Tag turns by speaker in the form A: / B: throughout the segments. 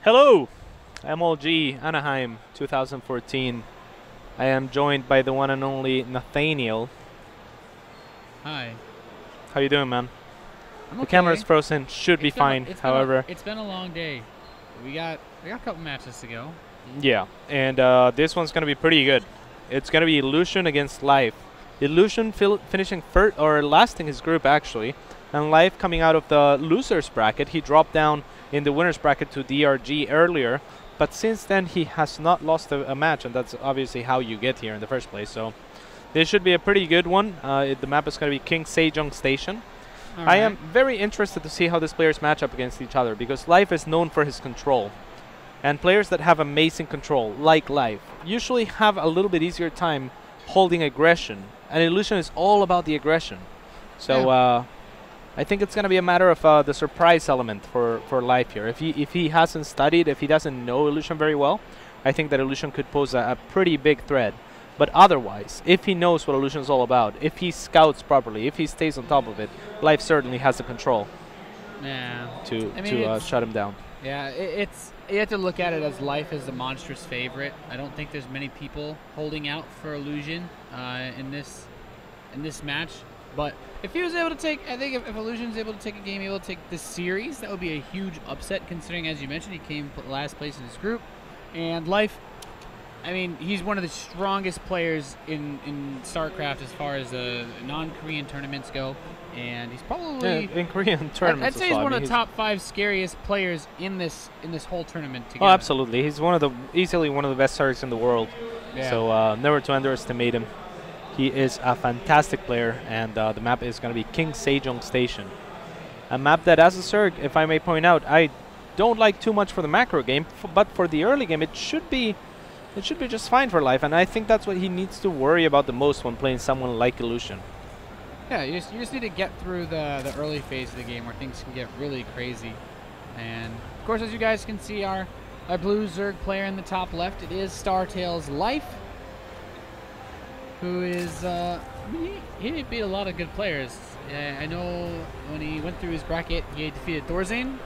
A: Hello, MLG Anaheim 2014. I am joined by the one and only Nathaniel.
B: Hi.
A: How you doing, man?
B: I'm
A: The
B: okay.
A: camera's frozen. Should be fine. However,
B: it's been a long day. We got a couple matches to go.
A: yeah, and this one's gonna be pretty good. It's gonna be Illusion against Life. Illusion finishing first or last in his group actually, and Life coming out of the losers bracket. He dropped down in the winners bracket to DRG earlier, but since then he has not lost a match, and that's obviously how you get here in the first place. So this should be a pretty good one. The map is gonna be King Sejong Station. I am very interested to see how these players match up against each other because Life is known for his control. And players that have amazing control, like Life, usually have a little bit easier time holding aggression. And Illusion is all about the aggression. So I think it's going to be a matter of the surprise element for Life here. If he hasn't studied, if he doesn't know Illusion very well, I think that Illusion could pose a pretty big threat. But otherwise, if he knows what Illusion is all about, if he scouts properly, if he stays on top of it, Life certainly has the control to shut him down.
B: Yeah, you have to look at it as Life is the monstrous favorite. I don't think there's many people holding out for Illusion in this match. But if he was able to take, I think if Illusion's able to take a game, able to take this series, that would be a huge upset considering, as you mentioned, he came last place in his group. And Life, I mean, he's one of the strongest players in StarCraft as far as non-Korean tournaments go. And he's probably
A: in Korean tournaments.
B: I'd say he's one of the top 5 scariest players in this whole tournament together.
A: Oh, absolutely. He's easily one of the best targets in the world.
B: Yeah.
A: So never to underestimate him. He is a fantastic player, and the map is going to be King Sejong Station, a map that, as a Zerg, if I may point out, I don't like too much for the macro game, but for the early game, it should be just fine for Life, and I think that's what he needs to worry about the most when playing someone like Illusion.
B: Yeah, you just need to get through the early phase of the game where things can get really crazy. And of course, as you guys can see, our blue Zerg player in the top left, it is StarTale's Life, who is he beat a lot of good players. I know when he went through his bracket, he defeated Thorzane.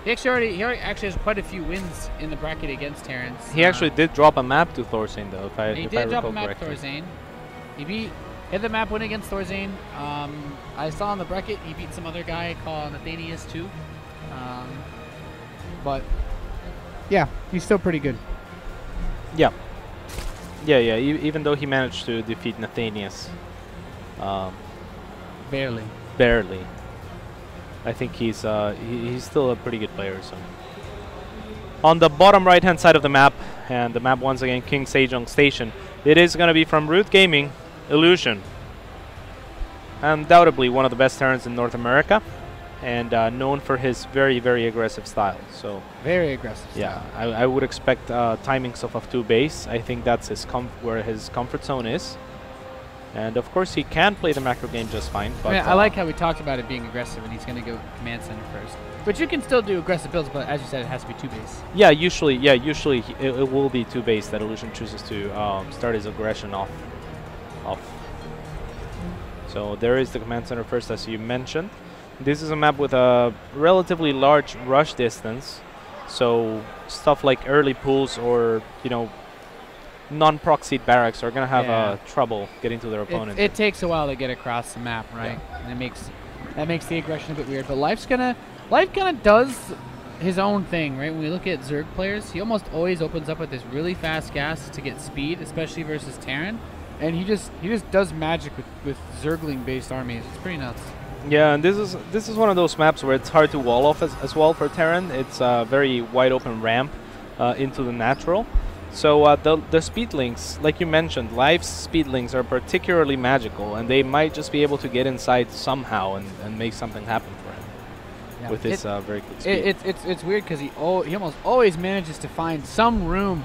B: He actually has quite a few wins in the bracket against Terrence.
A: He actually did drop a map to Thorzane, though, if I
B: He
A: recall
B: did drop a map
A: correctly.
B: to Thorzane. He hit the map win against Thorzane. I saw in the bracket he beat some other guy called Nathanius too. But yeah, he's still pretty good.
A: Yeah. Yeah. Even though he managed to defeat Nathanius.
B: Barely.
A: Barely. I think he's still a pretty good player. So on the bottom right hand side of the map, and the map once again King Sejong Station, it is going to be from Root Gaming, Illusion. Undoubtedly one of the best Terrans in North America, and known for his very, very aggressive style. So
B: very aggressive.
A: Yeah, I would expect timings of 2 base. I think that's where his comfort zone is. And of course, he can play the macro game just fine. But
B: I like how we talked about it being aggressive, and he's going to go command center first. But you can still do aggressive builds, but as you said, it has to be 2 base.
A: Yeah, usually it will be 2 base that Illusion chooses to start his aggression off. So there is the command center first, as you mentioned. This is a map with a relatively large rush distance, so stuff like early pools or non-proxied barracks are going to have trouble getting to their opponent.
B: It takes a while to get across the map, right? Yeah. And that makes the aggression a bit weird. But Life kind of does his own thing, right? When we look at Zerg players, he almost always opens up with this really fast gas to get speed, especially versus Terran. And he just does magic with Zergling-based armies. It's pretty nuts. Yeah,
A: and this is one of those maps where it's hard to wall off as well for Terran. It's a very wide open ramp into the natural. So the speed links, like you mentioned, Life's speed links are particularly magical, and they might just be able to get inside somehow and make something happen for him with this very quick speed.
B: It's weird because he almost always manages to find some room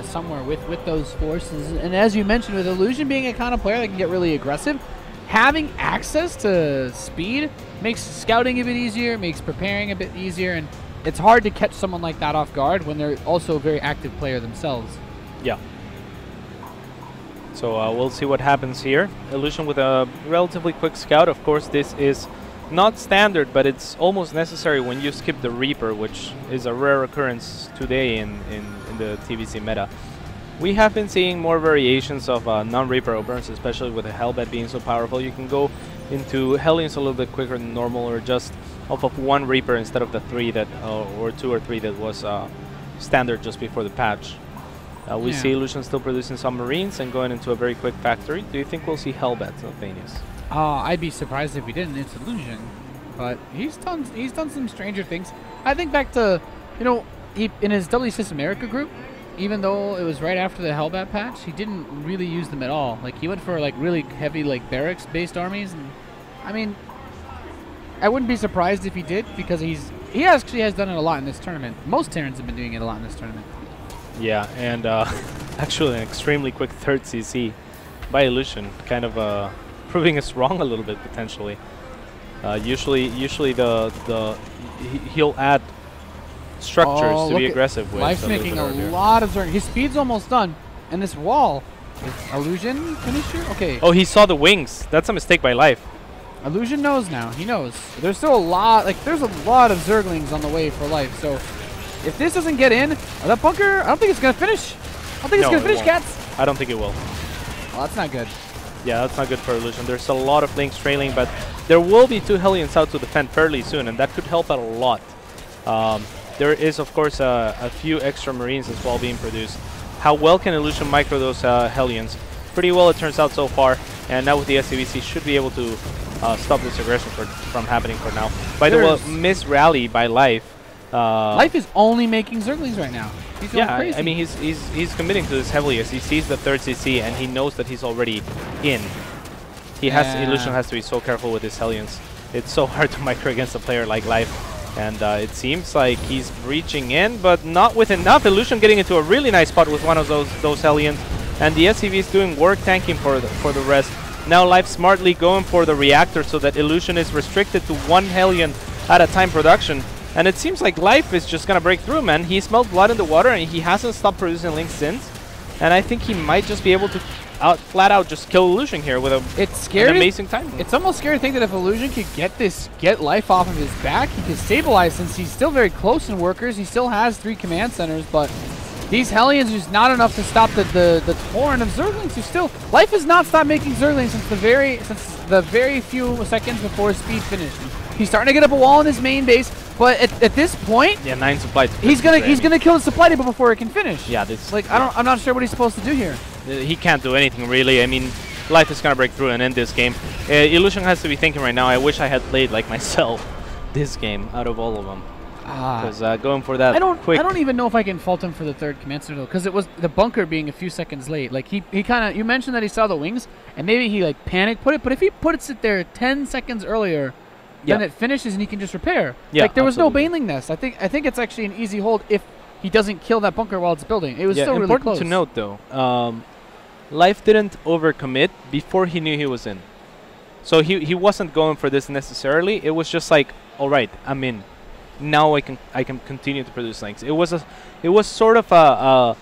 B: somewhere with those forces. And as you mentioned, with Illusion being a kind of player that can get really aggressive, having access to speed makes scouting a bit easier, makes preparing a bit easier, and it's hard to catch someone like that off guard when they're also a very active player themselves.
A: Yeah. So we'll see what happens here. Illusion with a relatively quick scout. Of course, this is not standard, but it's almost necessary when you skip the Reaper, which is a rare occurrence today in the TVC meta. We have been seeing more variations of non-Reaper openers, especially with the Hellbat being so powerful. You can go into Hellions a little bit quicker than normal, or just off of one Reaper instead of the 3 that, or 2 or 3 that was standard just before the patch. We see Illusion still producing some Marines and going into a very quick factory. Do you think we'll see Hellbats in Athenius?
B: I'd be surprised if he didn't. It's Illusion, but he's done some stranger things. I think back to, you know, in his WCS America group, even though it was right after the Hellbat patch, he didn't really use them at all. Like, he went for like really heavy like barracks-based armies, and I mean, I wouldn't be surprised if he did, because he actually has done it a lot in this tournament. Most Terrans have been doing it a lot in this tournament.
A: Yeah, and actually an extremely quick 3rd CC by Illusion, kind of proving us wrong a little bit potentially. Usually he'll add structures to be aggressive with.
B: Life's making a lot of turn. His speed's almost done, and this wall. Illusion finisher? Okay.
A: Oh, he saw the wings. That's a mistake by Life.
B: Illusion knows now. He knows. There's still a lot. Like, there's a lot of Zerglings on the way for Life. So if this doesn't get in, that bunker, I don't think it's gonna finish. I don't think it's gonna finish, Cats.
A: I don't think it will.
B: Well, that's not good.
A: Yeah, that's not good for Illusion. There's a lot of links trailing, but there will be 2 Hellions out to defend fairly soon, and that could help out a lot. There is, of course, a few extra Marines as well being produced. How well can Illusion micro those Hellions? Pretty well, it turns out so far, and now with the SCVC should be able to stop this aggression from happening for now. By the way, miss rally by Life.
B: Life is only making Zerglings right now. He's going crazy.
A: I mean, he's committing to this heavily as he sees the 3rd CC and he knows that he's already in. Illusion has to be so careful with his Hellions. It's so hard to micro against a player like Life, and it seems like he's reaching in, but not with enough. Illusion getting into a really nice spot with one of those Hellions, and the SCV is doing work tanking for the rest. Now Life smartly going for the reactor so that Illusion is restricted to 1 Hellion at a time production. And it seems like Life is just going to break through, man. He smelled blood in the water, and he hasn't stopped producing links since. And I think he might just be able to flat out just kill Illusion here with an amazing time.
B: It's almost scary to think that if Illusion could get Life off of his back, he could stabilize, since he's still very close in workers. He still has 3 command centers, but these Hellions is not enough to stop the torrent of Zerglings. Life has not stopped making Zerglings since the very few seconds before his speed finished. He's starting to get up a wall in his main base, but at this point,
A: 9 supply.
B: He's gonna kill the supply depot before it can finish.
A: Yeah, this
B: like I'm not sure what he's supposed to do here.
A: He can't do anything really. I mean, Life is gonna break through and end this game. Illusion has to be thinking right now, I wish I had played like myself this game out of all of them. Because going for that
B: I don't even know if I can fault him for the 3rd command center, though, because it was the bunker being a few seconds late. Like, he kind of, you mentioned that he saw the wings, and maybe he like panic put it, but if he puts it there 10 seconds earlier, then it finishes and he can just repair.
A: Yeah,
B: like, there was no Baneling nest. I think it's actually an easy hold if he doesn't kill that bunker while it's building. It was still really close.
A: Important to note, though, Life didn't overcommit before he knew he was in. So he wasn't going for this necessarily. It was just like, all right, I'm in. Now I can continue to produce links. It was sort of a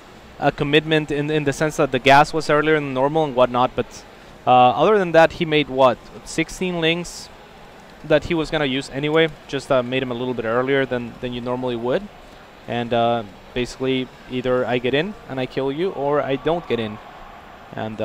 A: commitment in the sense that the gas was earlier than normal and whatnot. But other than that, he made what 16 links that he was gonna use anyway. Just made him a little bit earlier than you normally would, and basically either I get in and I kill you, or I don't get in, and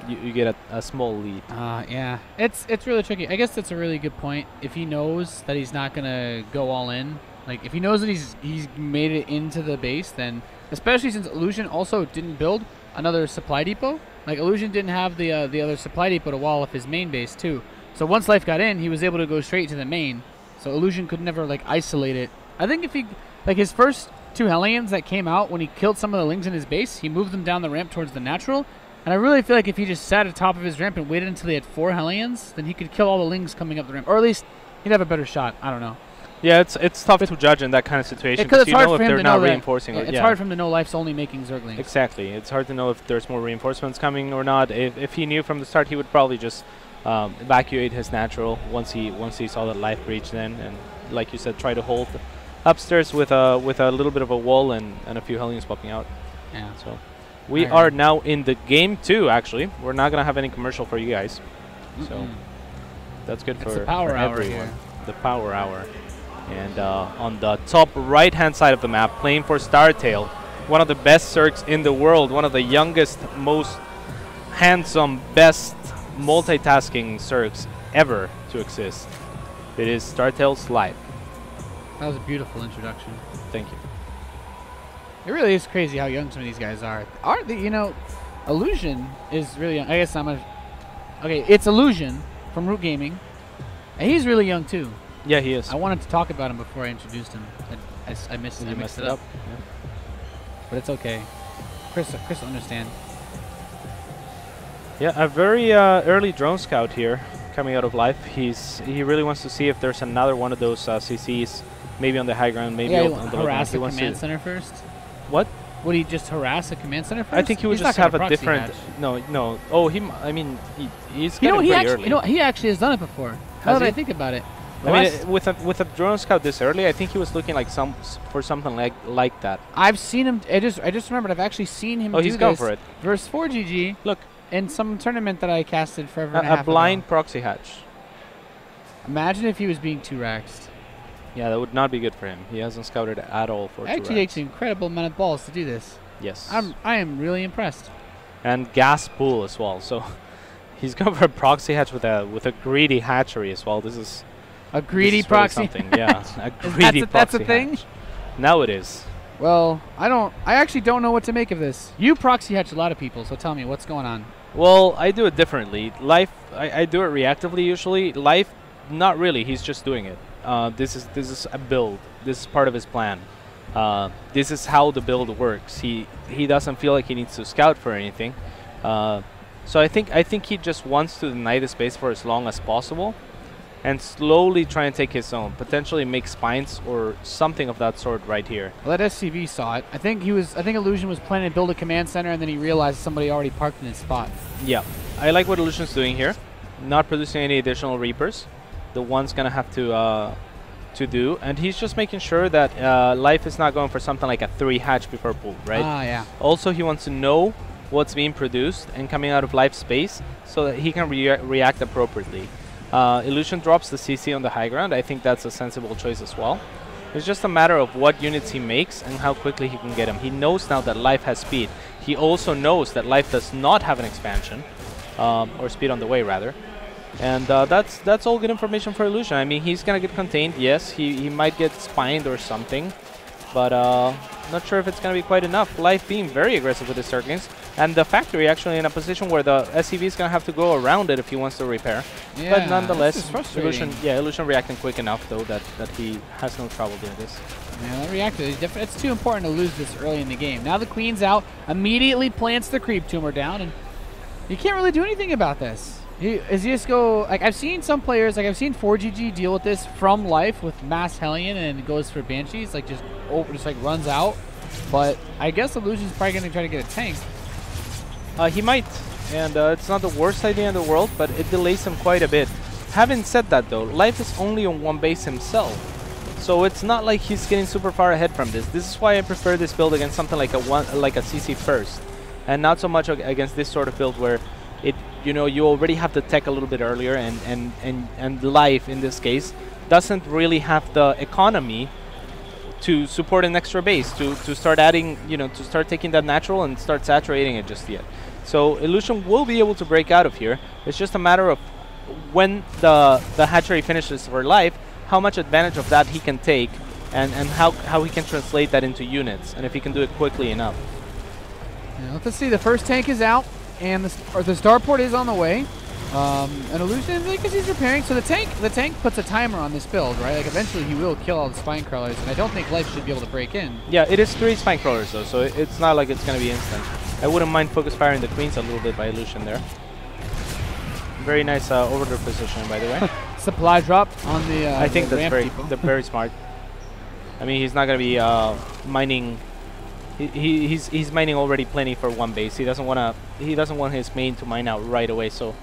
A: you get a small lead.
B: Yeah, it's really tricky. I guess that's a really good point. If he knows that he's not gonna go all in, like if he knows that he's made it into the base, then especially since Illusion also didn't build another supply depot. Like, Illusion didn't have the other supply depot to wall up his main base too. So once Life got in, he was able to go straight to the main. So Illusion could never like isolate it. I think if he like his first 2 Hellions that came out when he killed some of the lings in his base, he moved them down the ramp towards the natural. And I really feel like if he just sat at the top of his ramp and waited until he had 4 Hellions, then he could kill all the lings coming up the ramp, or at least he'd have a better shot. I don't know.
A: Yeah, it's tough to judge in that kind of situation
B: because
A: you know if they're not reinforcing.
B: It's hard for him to know Life's only making Zerglings.
A: Exactly. It's hard to know if there's more reinforcements coming or not. If he knew from the start, he would probably just evacuate his natural once he saw that Life breach then, and like you said, try to hold upstairs with a little bit of a wall and a few Hellions popping out.
B: Yeah.
A: So we are now in the game 2. Actually, we're not gonna have any commercial for you guys. So That's good
B: That's
A: for,
B: the power
A: for
B: hour
A: everyone.
B: here.
A: The power hour. And on the top right-hand side of the map, playing for Startail, one of the best Zergs in the world, one of the youngest, most handsome, best multitasking Zergs ever to exist. It is Startail's Life.
B: That was a beautiful introduction.
A: Thank you.
B: It really is crazy how young some of these guys are. Aren't they, you know, Illusion is really young. I guess I'm a... Okay, it's Illusion from Root Gaming. And he's really young, too.
A: Yeah, he is.
B: I wanted to talk about him before I introduced him. I missed it up.
A: Yeah.
B: But it's okay. Chris will understand.
A: Yeah, a very early drone scout here coming out of Life. He really wants to see if there's another one of those CCs, maybe on the high ground, maybe on the low ground.
B: Harass the command center first?
A: What?
B: Would he just harass the command center first?
A: I think he would just have a different... No. Oh, I mean, he's getting pretty early.
B: You know, he actually has done it before. How did I think about it?
A: I mean, with a drone scout this early, I think he was looking like for something like that.
B: I've seen him. I just remembered. I've actually seen him.
A: Oh, he's gone for it.
B: Versus 4GG.
A: Look,
B: in some tournament that I casted forever and a half
A: a blind
B: ago.
A: proxy hatch.
B: Imagine if he was being 2-raxed.
A: Yeah, that would not be good for him. He hasn't scouted at all for 2-rax.
B: Actually takes an incredible amount of balls to do this.
A: Yes.
B: I am really impressed.
A: And gas pool as well. So he's going for a proxy hatch with a greedy hatchery as well. This is
B: a greedy
A: really
B: proxy.
A: Something. Yeah, a greedy proxy.
B: That's a thing.
A: Hatch. Now it is.
B: Well, I actually don't know what to make of this. You proxy hatch a lot of people, so tell me what's going on.
A: Well, I do it differently. Life, I do it reactively usually. Life, not really. He's just doing it. This is a build. This is part of his plan. This is how the build works. He doesn't feel like he needs to scout for anything. So I think he just wants to deny the space for as long as possible, and slowly try and take his own. Potentially make spines or something of that sort right here.
B: Well, that SCV saw it. I think Illusion was planning to build a command center, and then he realized somebody already parked in his spot.
A: Yeah, I like what Illusion's doing here. Not producing any additional Reapers. The one's gonna have to do, and he's just making sure that Life is not going for something like a 3 hatch before pool, right?
B: Ah, yeah.
A: Also, he wants to know what's being produced and coming out of Life space so that he can react appropriately. Illusion drops the CC on the high ground. I think that's a sensible choice as well. It's just a matter of what units he makes and how quickly he can get them. He knows now that Life has speed. He also knows that Life does not have an expansion, or speed on the way rather. And that's all good information for Illusion. I mean, he's gonna get contained. Yes, he might get spined or something, but not sure if it's gonna be quite enough. Life being very aggressive with his Zerglings, and the factory actually in a position where the SCV is gonna have to go around it if he wants to repair.
B: Yeah,
A: but nonetheless, Illusion reacting quick enough though that he has no trouble doing this.
B: Yeah, that reacted. It's too important to lose this early in the game. Now the Queen's out, immediately plants the creep tumor down, and you can't really do anything about this. He just go, like, I've seen some players, like I've seen 4GG deal with this from Life with Mass Hellion and goes for Banshees, like just runs out. But I guess Illusion's probably going to try to get a tank.
A: He might, and it's not the worst idea in the world, but it delays him quite a bit. Having said that though, Life is only on one base himself, so it's not like he's getting super far ahead from this. This is why I prefer this build against something like a CC first, and not so much against this sort of build where you already have the tech a little bit earlier, and Life in this case doesn't really have the economy to support an extra base to start adding, to start taking that natural and start saturating it just yet. So Illusion will be able to break out of here. It's just a matter of when the hatchery finishes for Life, how much advantage of that he can take, and how he can translate that into units, and if he can do it quickly enough.
B: Yeah, let's see. The first tank is out, and the starport is on the way. And Illusion, because he's repairing, so the tank puts a timer on this build, right? Like eventually he will kill all the spine crawlers, and I don't think Life should be able to break in.
A: Yeah, it is 3 spine crawlers though, so it's not like it's gonna be instant. I wouldn't mind focus firing the queens a little bit by Illusion there. Very nice overlord position, by the way.
B: Supply drop on the
A: I think
B: the
A: that's very smart. I mean, he's not gonna be mining. He's mining already plenty for one base. He doesn't want his main to mine out right away. So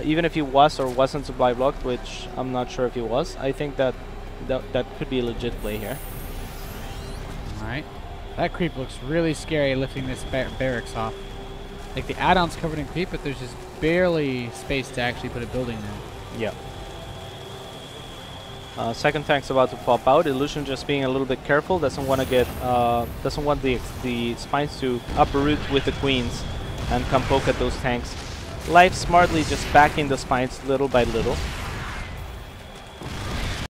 A: even if he was or wasn't supply blocked, which I'm not sure if he was, I think that could be a legit play here.
B: All right, that creep looks really scary lifting this barracks off. Like the add-on's covered in creep, but there's just barely space to actually put a building there.
A: Yeah. Second tank's about to pop out. Illusion just being a little bit careful. Doesn't want to get. Doesn't want the spines to uproot with the queens and come poke at those tanks. Life smartly just backing the spines little by little.